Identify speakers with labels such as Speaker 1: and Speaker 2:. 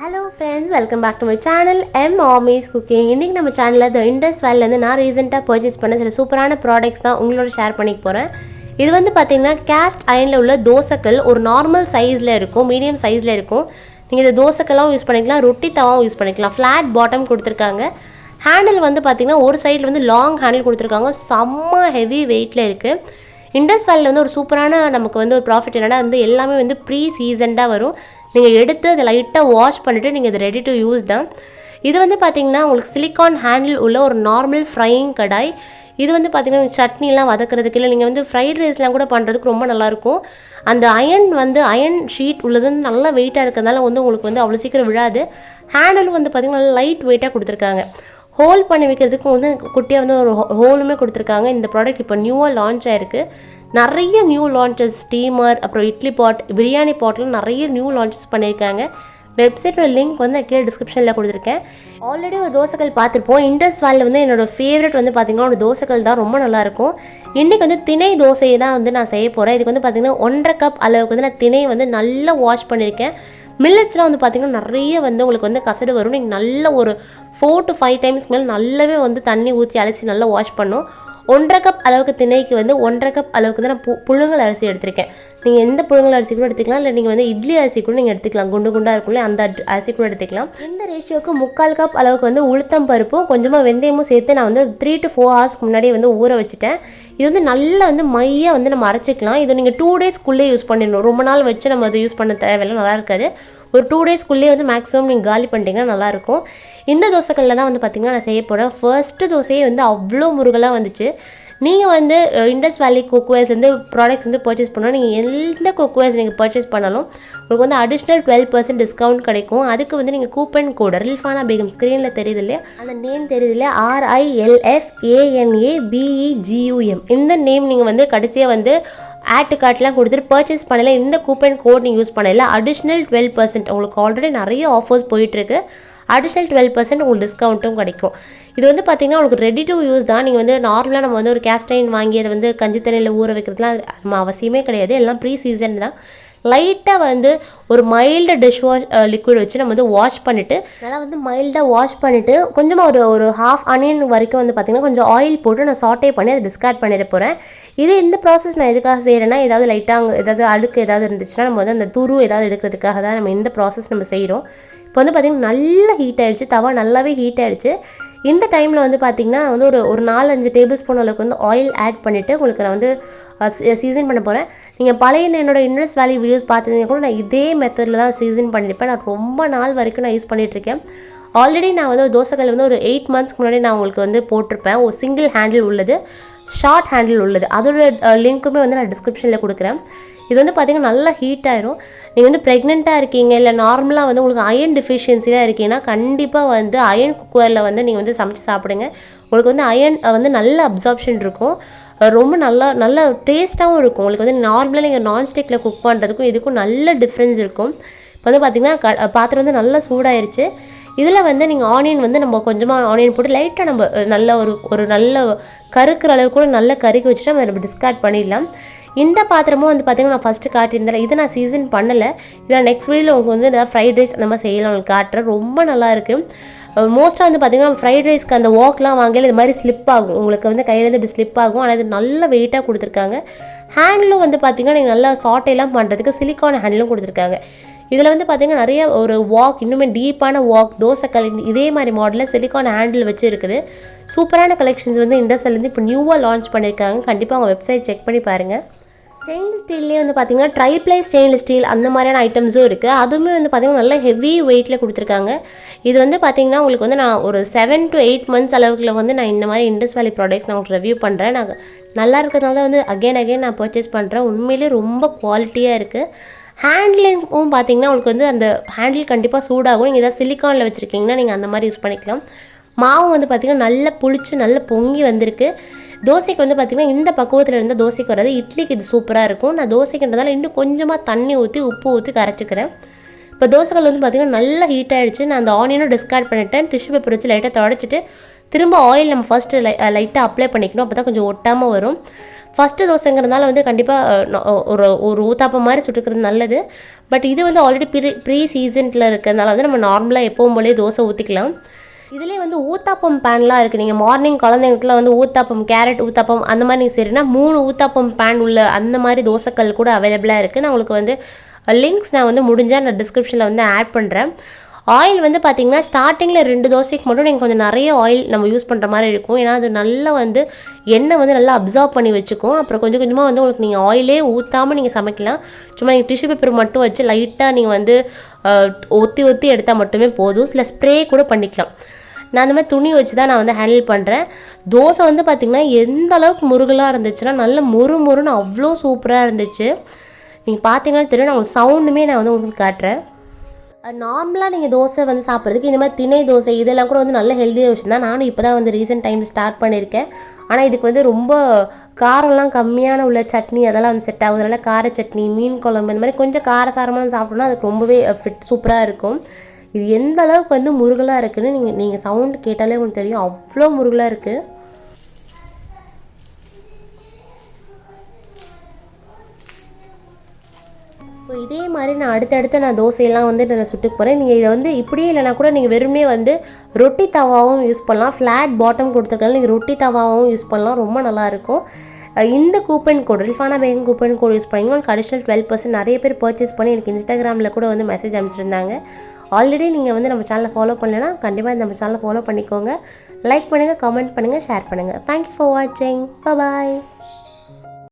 Speaker 1: Hello friends, welcome back to my channel M Mommy's Cooking. இன்னைக்கு நம்ம சேனல்ல The Indus Valley ல இருந்து நான் ரீசன்ட்டா பர்ச்சேஸ் பண்ண சில சூப்பரான ப்ராடக்ட்ஸ் தான் உங்களோட ஷேர் பண்ணிக்க போறேன். இது வந்து பாத்தீங்கன்னா காஸ்ட் அயன்ல உள்ள தோசைக்கல் ஒரு நார்மல் சைஸ்ல இருக்கும், மீடியம் சைஸ்ல இருக்கும். நீங்க இந்த தோசைக்கல்லாம் யூஸ் பண்ணிக்கலாம், ரொட்டி தவாவும் யூஸ் பண்ணிக்கலாம். ஃப்ளாட் பாட்டம் கொடுத்திருக்காங்க. ஹேண்டில் வந்து பாத்தீங்கன்னா ஒரு சைடுல வந்து லாங் ஹேண்டில் கொடுத்திருக்காங்க. செம்ம ஹெவி வெயிட்ல இருக்கு. இண்டஸ் வேலியில் வந்து ஒரு சூப்பரான நமக்கு வந்து ஒரு ப்ராஃபிட் என்னன்னா வந்து எல்லாமே வந்து ப்ரீ சீசன்டாக வரும். நீங்கள் எடுத்து அதை லைட்டாக வாஷ் பண்ணிவிட்டு நீங்கள் இது ரெடி டு யூஸ் தான். இது வந்து பார்த்திங்கன்னா உங்களுக்கு சிலிக்கான் ஹேண்டில் உள்ள ஒரு நார்மல் ஃப்ரையிங் கடாய். இது வந்து பார்த்திங்கன்னா சட்னிலாம் வதக்கிறதுக்கு இல்லை நீங்கள் வந்து ஃப்ரைட் ரைஸ்லாம் கூட பண்ணுறதுக்கு ரொம்ப நல்லாயிருக்கும். அந்த அயன் ஷீட் உள்ளது வந்து நல்லா வெயிட்டாக இருக்கிறதுனால வந்து உங்களுக்கு வந்து அவ்வளோ சீக்கிரம் விழாது. ஹேண்டிலும் வந்து பார்த்திங்கன்னா நல்லா லைட் வெயிட்டாக கொடுத்துருக்காங்க. ஹோல் பண்ணி வைக்கிறதுக்கும் வந்து குட்டியாக வந்து ஒரு ஹோலுமே கொடுத்துருக்காங்க. இந்த ப்ராடக்ட் இப்போ நியூவாக லான்ச் ஆகிருக்கு. நிறைய நியூ லான்ச்சஸ், ஸ்டீமர், அப்புறம் இட்லி பாட், பிரியாணி பாட்லாம் நிறைய நியூ லான்ச்சஸ் பண்ணியிருக்காங்க. வெப்சைட்டோட லிங்க் வந்து கீழே டிஸ்கிரிப்ஷனில் கொடுத்துருக்கேன். ஆல்ரெடி ஒரு தோசைக்கல் பார்த்துருப்போம். இண்டஸ் வேலியில் வந்து என்னோடய ஃபேவரட் வந்து பார்த்திங்கன்னா ஒரு தோசைக்கல் தான், ரொம்ப நல்லாயிருக்கும். இன்றைக்கி வந்து திணை தோசையை தான் வந்து நான் செய்ய போகிறேன். இதுக்கு வந்து பார்த்திங்கன்னா 1.5 கப் அளவுக்கு வந்து நான் திணை வந்து நல்லா வாஷ் பண்ணியிருக்கேன். மில்லட்ஸ்லாம் வந்து பார்த்திங்கன்னா நிறைய வந்து உங்களுக்கு வந்து கசடு வரும். நீங்கள் நல்ல ஒரு 4 to 5 டைம்ஸ் மேலே நல்லாவே வந்து தண்ணி ஊற்றி அலசி நல்லா வாஷ் பண்ணும். 1.5 கப் அளவுக்கு திணைக்கு வந்து 1.5 கப் அளவுக்கு வந்து நான் புழுங்கல் அரிசி எடுத்திருக்கேன். நீங்கள் எந்த புழுங்கல் அரிசி கூட எடுத்துக்கலாம், இல்லை நீங்கள் வந்து இட்லி அரிசி கூட நீங்கள் எடுத்துக்கலாம். குண்டு குண்டாக இருக்கும்ல அந்த அரிசி கூட எடுத்துக்கலாம். இந்த ரேஷியோக்கு 3/4 கப் அளவுக்கு வந்து உளுத்தம் பருப்பும் கொஞ்சமாக வெந்தயமும் சேர்த்து நான் வந்து 3 to 4 ஹவர்ஸ்க்கு முன்னாடியே வந்து ஊற வச்சுட்டேன். இது வந்து நல்லா வந்து மையாக வந்து நம்ம அரைச்சிக்கலாம். இது நீங்கள் 2 டேஸ்க்குள்ளே யூஸ் பண்ணிடணும். ரொம்ப நாள் வச்சு நம்ம அதை யூஸ் பண்ண தேவையில்லை, நல்லா இருக்காது. ஒரு 2 டேஸ்க்குள்ளேயே வந்து மேக்ஸிமம் நீங்கள் காலி பண்ணிட்டீங்கன்னா நல்லாயிருக்கும். இந்த தோசைக்கல்லில் தான் வந்து பார்த்திங்கன்னா நான் செய்ய போகிறேன். ஃபர்ஸ்ட்டு தோசையே வந்து அவ்வளோ முருகலாக வந்துச்சு. நீங்கள் வந்து இண்டஸ் வேலி குக்வேர்ஸ் வந்து ப்ராடக்ட்ஸ் வந்து பர்ச்சேஸ் பண்ணால் நீங்கள் எந்த குக்வேர்ஸ் நீங்கள் பர்ச்சேஸ் பண்ணாலும் உங்களுக்கு வந்து அடிஷ்னல் 12% டிஸ்கவுண்ட் கிடைக்கும். அதுக்கு வந்து நீங்கள் கூப்பன் கோடு ரில்ஃபானா பேகம் ஸ்க்ரீனில் தெரியுது இல்லையா, அந்த நேம் தெரியுது இல்லையா, RILFANABEGUM, இந்த நேம் நீங்கள் வந்து கடைசியாக வந்து ஆட் டு கார்ட்லாம் கொடுத்துட்டு பர்ச்சேஸ் பண்ணல, இந்த கூப்பன் கோட் நீங்கள் யூஸ் பண்ணல, அடிஷ்னல் 12%. உங்களுக்கு ஆல்ரெடி நிறைய ஆஃபர்ஸ் போயிட்டுருக்கு. அடிஷ்னல் 12% உங்களுக்கு டிஸ்கவுண்ட்டும் கிடைக்கும். இது வந்து பார்த்திங்கன்னா உங்களுக்கு ரெடி டு யூஸ் தான். நீங்கள் வந்து நார்மலாக நம்ம வந்து ஒரு கேஸ்டைன் வாங்கி அதை வந்து கஞ்சி தண்ணியில் ஊற வைக்கிறதுலாம் நம்ம அவசியமே கிடையாது. எல்லாம் ப்ரீ சீசன் தான். லைட்டாக வந்து ஒரு மைல்டு டிஷ் வாஷ் லிக்விட் வச்சு நம்ம வந்து வாஷ் பண்ணிவிட்டு நல்லா வந்து மைல்டாக வாஷ் பண்ணிவிட்டு கொஞ்சமாக ஒரு ஹாஃப் ஆனியன் வரைக்கும் வந்து பார்த்திங்கன்னா கொஞ்சம் ஆயில் போட்டு நான் சாட்டே பண்ணி அதை டிஸ்கார்ட் பண்ணிட போகிறேன். இந்த ப்ராசஸ் நான் எதுக்காக செய்கிறேன்னா, ஏதாவது லைட்டாக ஏதாவது அழுக்கு ஏதாவது இருந்துச்சுன்னா நம்ம வந்து அந்த துரு ஏதாவது எடுக்கிறதுக்காக தான் நம்ம இந்த ப்ராசஸ் நம்ம செய்கிறோம். இப்போ வந்து பார்த்திங்கன்னா நல்லா ஹீட் ஆகிடுச்சு, தவா நல்லாவே ஹீட் ஆகிடுச்சு. இந்த டைமில் வந்து பார்த்திங்கன்னா வந்து ஒரு 4-5 டேபிள் ஸ்பூன் அளவுக்கு வந்து ஆயில் ஆட் பண்ணிவிட்டு உங்களுக்கு நான் வந்து சீசன் பண்ண போகிறேன். நீங்கள் பழைய என்னோட இண்டஸ் வேலி வீடியோஸ் பார்த்துருந்தீங்க கூட நான் இதே மெத்தடில் தான் சீசன் பண்ணியிருப்பேன். நான் ரொம்ப நாள் வரைக்கும் நான் யூஸ் பண்ணிகிட்ருக்கேன். ஆல்ரெடி நான் வந்து தோசைக்கல் வந்து ஒரு 8 மந்த்ஸ்க்கு முன்னாடி நான் உங்களுக்கு வந்து போட்டிருப்பேன். ஒரு சிங்கிள் ஹேண்டில் உள்ளது, ஷார்ட் ஹேண்டில் உள்ளது. அதோட லிங்க்குமே வந்து நான் டிஸ்கிரிப்ஷனில் கொடுக்குறேன். இது வந்து பார்த்திங்கன்னா நல்லா ஹீட் ஆயிரும். நீங்கள் வந்து ப்ரெக்னெண்ட்டாக இருக்கீங்க, இல்லை நார்மலாக வந்து உங்களுக்கு அயன் டெஃபிஷியன்சியாக இருக்கீங்கன்னா கண்டிப்பாக வந்து அயன் குக்கரில் வந்து நீங்கள் வந்து சமைச்சு சாப்பிடுங்க. உங்களுக்கு வந்து அயன் வந்து நல்ல அப்சார்ப்ஷன் இருக்கும், ரொம்ப நல்ல டேஸ்ட்டாகவும் இருக்கும். உங்களுக்கு வந்து நார்மலாக நீங்கள் நான்ஸ்டிக்கில் குக் பண்ணுறதுக்கும் இதுக்கும் நல்ல டிஃப்ரென்ஸ் இருக்கும். இப்போ வந்து பார்த்திங்கன்னா பாத்திரம் வந்து நல்லா சூடாயிருச்சு. இதில் வந்து நீங்கள் ஆனியன் வந்து நம்ம கொஞ்சமாக ஆனியன் போட்டு லைட்டாக நம்ம நல்ல ஒரு நல்ல கருக்கிற அளவுக்கு கூட நல்ல கருக்கி வச்சுட்டு நம்ம டிஸ்கார்ட் பண்ணிடலாம். இந்த பாத்திரமும் வந்து பார்த்திங்கன்னா நான் ஃபஸ்ட்டு காட்டியிருந்தேன். இதை நான் சீசன் பண்ணலை. இதில் நெக்ஸ்ட் வீடியோவில் உங்களுக்கு வந்து ஏதாவது ஃப்ரைட் ரைஸ் அந்த மாதிரி செய்யலாம் உங்களுக்கு காட்டுறேன். ரொம்ப நல்லா இருக்குது. மோஸ்ட்டாக வந்து பார்த்திங்கன்னா ஃப்ரைட் ரைஸ்க்கு அந்த வாக்லாம் வாங்கல இது மாதிரி ஸ்லிப் ஆகும், உங்களுக்கு வந்து கையிலேருந்து இப்படி ஸ்லிப் ஆகும். ஆனால் இது நல்ல வெயிட்டாக கொடுத்துருக்காங்க. ஹேண்டிலும் வந்து பார்த்திங்கன்னா நீங்கள் நல்லா சாட்டையெல்லாம் பண்ணுறதுக்கு சிலிக்கான் ஹேண்டிலும் கொடுத்துருக்காங்க. இதில் வந்து பார்த்திங்கன்னா நிறைய ஒரு வாக், இன்னுமே டீப்பான வாக், தோசைக்கல் இதே மாதிரி மாடலில் சிலிக்கான் ஹேண்டில் வச்சு இருக்குது. சூப்பரான கலெக்ஷன்ஸ் வந்து இண்டஸ் வேலிலேருந்து இப்போ நியூவாக லான்ச் பண்ணியிருக்காங்க. கண்டிப்பாக அவங்க வெப்சைட் செக் பண்ணி பாருங்கள். ஸ்டெயின்லெஸ் ஸ்டீல்லேயே வந்து பார்த்திங்கன்னா ட்ரைப்ளை ஸ்டெயின்லெஸ் ஸ்டீல் அந்த மாதிரியான ஐட்டம்ஸும் இருக்குது. அதுவுமே வந்து பார்த்திங்கன்னா நல்ல ஹெவி வெயிட்டில் கொடுத்துருக்காங்க. இது வந்து பார்த்திங்கன்னா உங்களுக்கு வந்து நான் ஒரு 7 to 8 மந்த்ஸ் அளவுக்குள்ள வந்து நான் இந்த மாதிரி இண்டஸ் வேலி ப்ராடக்ட்ஸ் நான் உங்களுக்கு ரிவ்யூ பண்ணுறேன். நான் நல்லா இருக்கிறதுனால தான் வந்து அகைன் நான் பர்ச்சேஸ் பண்ணுறேன். உண்மையிலே ரொம்ப குவாலிட்டியாக இருக்குது. ஹேண்ட்லிங்கும் பார்த்திங்கன்னா உங்களுக்கு வந்து அந்த ஹேண்டில் கண்டிப்பாக சூடாகும். நீங்கள் ஏதாவது சிலிக்கானில் வச்சுருக்கீங்கன்னா நீங்கள் அந்த மாதிரி யூஸ் பண்ணிக்கலாம். மாவும் வந்து பார்த்திங்கன்னா நல்லா புளிச்சு நல்லா பொங்கி வந்திருக்கு. தோசைக்கு வந்து பார்த்திங்கன்னா இந்த பக்குவத்தில் இருந்தால் தோசைக்கு வராது, இட்லிக்கு இது சூப்பராக இருக்கும். நான் தோசைக்குன்றதால இன்னும் கொஞ்சமாக தண்ணி ஊற்றி உப்பு ஊற்றி கரைச்சிக்கிறேன். இப்போ தோசைகள் வந்து பார்த்திங்கன்னா நல்லா ஹீட் ஆகிடுச்சு. நான் அந்த ஆனியனும் டிஸ்கார்ட் பண்ணிட்டேன். டிஷ்யூ பேப்பர் வச்சு லைட்டாக தொடச்சிட்டு திரும்ப ஆயில் நம்ம ஃபஸ்ட்டு லைட்டாக அப்ளை பண்ணிக்கணும். அப்போ தான் கொஞ்சம் ஒட்டாமல் வரும். ஃபஸ்ட்டு தோசைங்கிறதுனால வந்து கண்டிப்பாக ஒரு ஊத்தாப்பம் மாதிரி சுட்டுக்கிறது நல்லது. பட் இது வந்து ஆல்ரெடி ப்ரீ சீசனில் இருக்கிறதுனால வந்து நம்ம நார்மலாக எப்பவும் போலே தோசை ஊற்றிக்கலாம். இதிலே வந்து ஊத்தாப்பம் பேன்லாம் இருக்குது. நீங்கள் மார்னிங் குழந்தைங்களுக்குலாம் வந்து ஊத்தாப்பம், கேரட் ஊத்தாப்பம் அந்த மாதிரி நீங்கள் செய்கிறீங்கன்னா 3 ஊத்தாப்பம் பேன் உள்ள அந்த மாதிரி தோசைக்கல் கூட அவைலபிளாக இருக்குது. நான் உங்களுக்கு வந்து லிங்க்ஸ் நான் வந்து முடிஞ்சால் நான் டிஸ்கிரிப்ஷனில் வந்து ஆட் பண்ணுறேன். ஆயில் வந்து பார்த்திங்கன்னா ஸ்டார்டிங்கில் 2 தோசைக்கு மட்டும் நீங்கள் கொஞ்சம் நிறைய ஆயில் நம்ம யூஸ் பண்ணுற மாதிரி இருக்கும். ஏன்னா அது நல்லா வந்து எண்ணெய் வந்து நல்லா அப்சார்ப் பண்ணி வச்சுக்கும். அப்புறம் கொஞ்சம் கொஞ்சமாக வந்து உங்களுக்கு நீங்கள் ஆயிலே ஊற்றாமல் நீங்கள் சமைக்கலாம். சும்மா நீங்கள் டிஷ்யூ பேப்பர் மட்டும் வச்சு லைட்டாக நீங்கள் வந்து ஒத்தி எடுத்தால் மட்டுமே போதும். சில ஸ்ப்ரே கூட பண்ணிக்கலாம். நான் அந்த மாதிரி துணி வச்சு தான் நான் வந்து ஹேண்டில் பண்ணுறேன். தோசை வந்து பார்த்திங்கன்னா எந்த அளவுக்கு முருகலாக இருந்துச்சுன்னா நல்ல முறுன்னு அவ்வளோ சூப்பராக இருந்துச்சு. நீங்கள் பார்த்தீங்கன்னா தெரியும். நான் உங்களுக்கு சவுண்டுமே நான் வந்து உங்களுக்கு காட்டுறேன். நார்மலாக நீங்கள் தோசை வந்து சாப்பிட்றதுக்கு இந்த மாதிரி திணை தோசை இதெல்லாம் கூட வந்து நல்ல ஹெல்த்தியாக விஷயம் தான். நானும் இப்போ தான் வந்து ரீசெண்ட் டைமில் ஸ்டார்ட் பண்ணியிருக்கேன். ஆனால் இதுக்கு வந்து ரொம்ப காரம்லாம் கம்மியான உள்ள சட்னி அதெல்லாம் வந்து செட் ஆகுது. அதனால் கார சட்னி, மீன் குழம்பு இந்த மாதிரி கொஞ்சம் காரசாரமாக சாப்பிட்டோம்னா அதுக்கு ரொம்பவே சூப்பராக இருக்கும். இது எந்த அளவுக்கு வந்து முருகலாக இருக்குதுன்னு நீங்கள் சவுண்டு கேட்டாலே உங்களுக்கு தெரியும். அவ்வளோ முருகலாக இருக்குது. இப்போ இதே மாதிரி நான் அடுத்தடுத்து நான் தோசையெல்லாம் வந்து நான் சுட்டுக்கு போகிறேன். நீங்கள் இதை வந்து இப்படியே இல்லைனா கூட நீங்கள் வெறுமே வந்து ரொட்டி தவாவும் யூஸ் பண்ணலாம். ஃப்ளாட் பாட்டம் கொடுத்துருக்காங்க, நீங்கள் ரொட்டி தவாவும் யூஸ் பண்ணலாம். ரொம்ப நல்லாயிருக்கும். இந்த coupon code Rilfana baking coupon code use பண்ணிங்கன்னா உங்களுக்கு அடிஷ்னல் 12% நிறைய பேர் பர்ச்சேஸ் பண்ணி எனக்கு இன்ஸ்டாகிராமில் கூட வந்து மெசேஜ் அனுப்பிச்சிருந்தாங்க. ஆல்ரெடி நீங்கள் வந்து நம்ம சேனலை ஃபாலோ பண்ணலைன்னா கண்டிப்பாக நம்ம சேனலை ஃபாலோ பண்ணிக்கோங்க. லைக் பண்ணுங்கள், கமெண்ட் பண்ணுங்கள், ஷேர் பண்ணுங்கள். தேங்க்யூ ஃபார் வாட்சிங். பாய்.